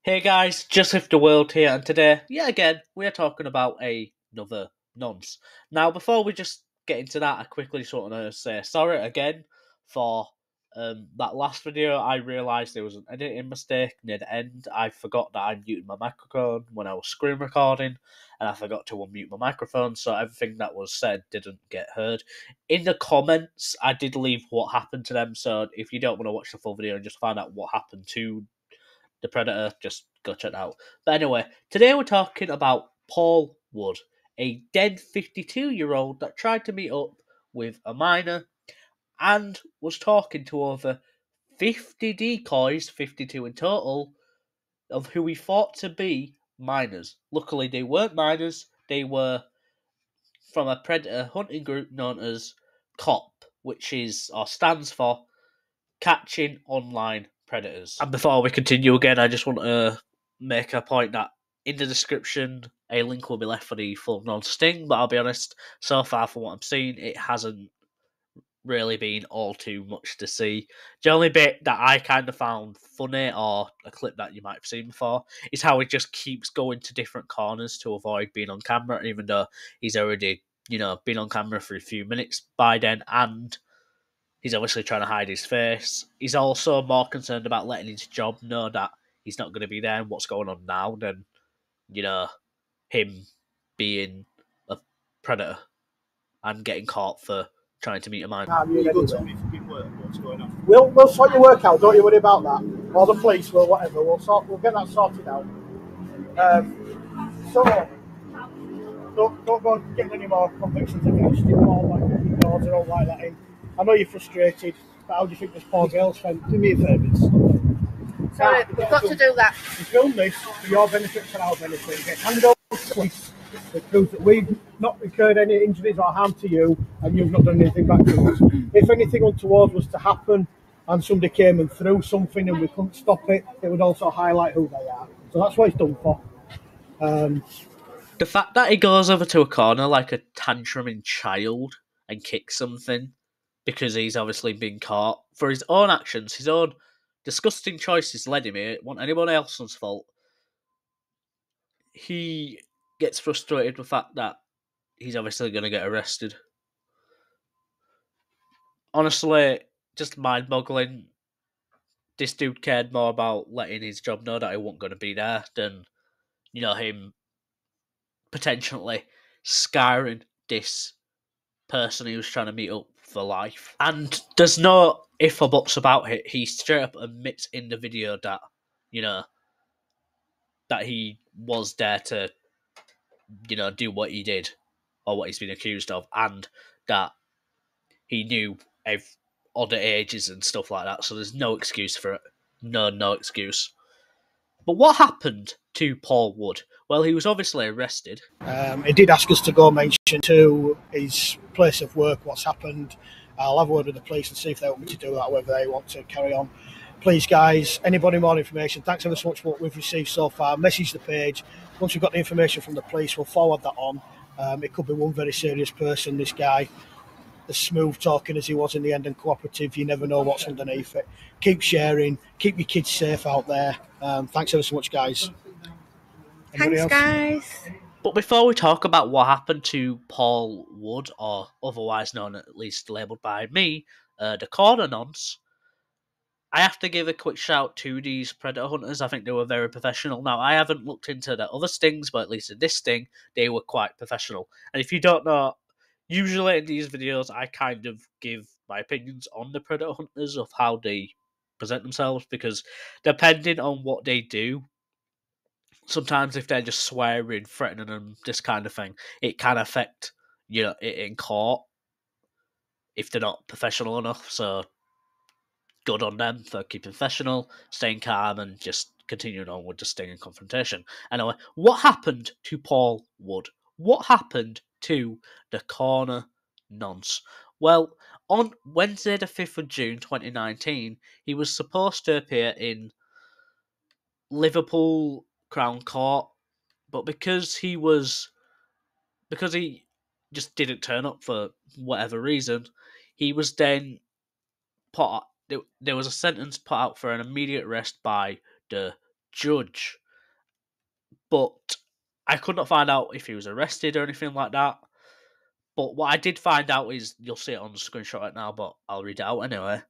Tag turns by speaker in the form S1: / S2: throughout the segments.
S1: Hey guys, just left the world here, and today, yet again, we are talking about another nonce. Now, before we just get into that, I quickly just want to say sorry again for that last video. I realised there was an editing mistake near the end. I forgot that I muted my microphone when I was screen recording, and I forgot to unmute my microphone, so everything that was said didn't get heard. In the comments, I did leave what happened to them, so if you don't want to watch the full video and just find out what happened to the Predator, just go check it out. But anyway, today we're talking about Paul Wood, a dead 52-year-old that tried to meet up with a minor and was talking to over 50 decoys, 52 in total, of who he thought to be minors. Luckily, they weren't minors, they were from a predator hunting group known as COP, which is or stands for Catching Online Predators. And before we continue again, I just want to make a point that in the description, a link will be left for the full non-sting, but I'll be honest, so far from what I'm seeing, it hasn't really been all too much to see. The only bit that I kind of found funny, or a clip that you might have seen before, is how he just keeps going to different corners to avoid being on camera, even though he's already, been on camera for a few minutes by then, and he's obviously trying to hide his face. He's also more concerned about letting his job know that he's not going to be there and what's going on now than, him being a predator and getting caught for trying to meet a minor.
S2: You go tell me fucking work what's going on. We'll sort your work out. Don't you worry about that. Or the police will, whatever. We'll get that sorted out. So don't go and get any more convictions against you. All like yours or all like that. I know you're frustrated, but how do you think this poor girl's felt? Do me a favour.
S3: Sorry, we've got to do that.
S2: You film this for your benefit, for our benefit. Get handed over to the police. It proves that we've not incurred any injuries or harm to you, and you've not done anything back to us. If anything untoward was to happen, and somebody came and threw something and we couldn't stop it, it would also highlight who they are. So that's what it's done for.
S1: The fact that he goes over to a corner like a tantruming child and kicks something because he's obviously been caught for his own actions, his own disgusting choices led him here. It wasn't anyone else's fault. He gets frustrated with the fact that he's obviously going to get arrested. Honestly, just mind-boggling. This dude cared more about letting his job know that he wasn't going to be there than, him potentially scarring this person he was trying to meet up for life. And there's no if or buts about it. He straight up admits in the video that, that he was there to, do what he did or what he's been accused of, and that he knew other ages and stuff like that. So there's no excuse for it. No excuse. But what happened to Paul Wood? Well, he was obviously arrested.
S2: He did ask us to go mention to his place of work what's happened. I'll have a word with the police and see if they want me to do that, whether they want to carry on. Please, guys, anybody more information, thanks ever so much for what we've received so far. Message the page. Once we've got the information from the police, we'll forward that on. It could be one very serious person, this guy. As smooth talking as he was in the end and cooperative, you never know what's underneath it. Keep sharing, keep your kids safe out there. Thanks ever so much, guys.
S3: Thanks, guys.
S1: But before we talk about what happened to Paul Wood, or otherwise known, at least labelled by me, the corner nonce, I have to give a quick shout to these predator hunters. I think they were very professional. Now, I haven't looked into the other stings, but at least in this sting, they were quite professional. And if you don't know, usually in these videos, I kind of give my opinions on the predator hunters of how they present themselves, because depending on what they do, sometimes if they're just swearing, threatening them, this kind of thing, it can affect, it in court if they're not professional enough. So good on them for keeping professional, staying calm, and just continuing on with the sting and confrontation. Anyway, what happened to Paul Wood? What happened to the corner nonce? Well, on Wednesday the 5th of June 2019, he was supposed to appear in Liverpool Crown Court, but because he just didn't turn up for whatever reason, he was then there was a sentence put out for an immediate arrest by the judge, but I could not find out if he was arrested or anything like that. But what I did find out is, you'll see it on the screenshot right now, but I'll read it out anyway.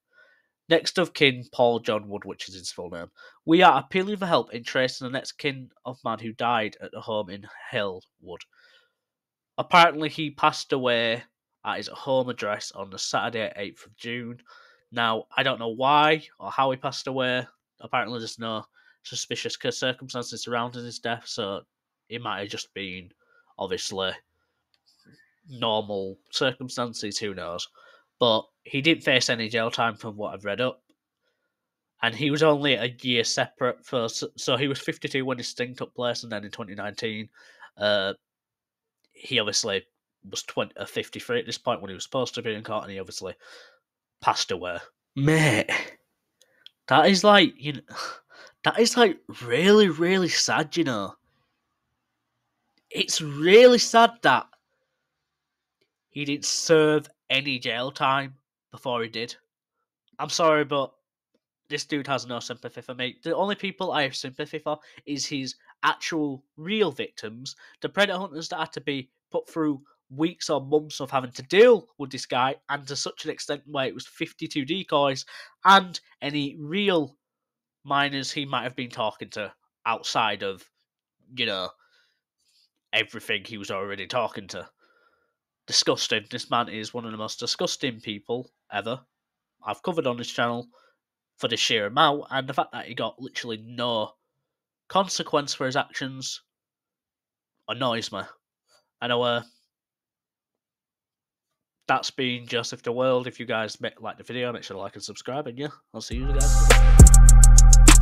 S1: Next of kin, Paul John Wood, which is his full name. We are appealing for help in tracing the next kin of man who died at a home in Halewood. Apparently, he passed away at his home address on the Saturday, 8th of June. Now, I don't know why or how he passed away. Apparently, there's no suspicious circumstances surrounding his death, so it might have just been, obviously, normal circumstances, who knows. But he didn't face any jail time from what I've read up. And he was only a year separate first, so he was 52 when his sting took place, and then in 2019, he obviously was 53 at this point when he was supposed to be in court, and he obviously passed away. Mate, that is like, that is like really, really sad, It's really sad that he didn't serve any jail time before he did. I'm sorry, but this dude has no sympathy for me. The only people I have sympathy for is his actual real victims, the predator hunters that had to be put through weeks or months of having to deal with this guy, and to such an extent where it was 52 decoys, and any real minors he might have been talking to outside of, everything he was already talking to. Disgusting. This man is one of the most disgusting people ever I've covered on this channel, for the sheer amount, and the fact that he got literally no consequence for his actions annoys me. Anyway, that's been Joseph the World. If you guys like the video, make sure to like and subscribe, and yeah, I'll see you guys.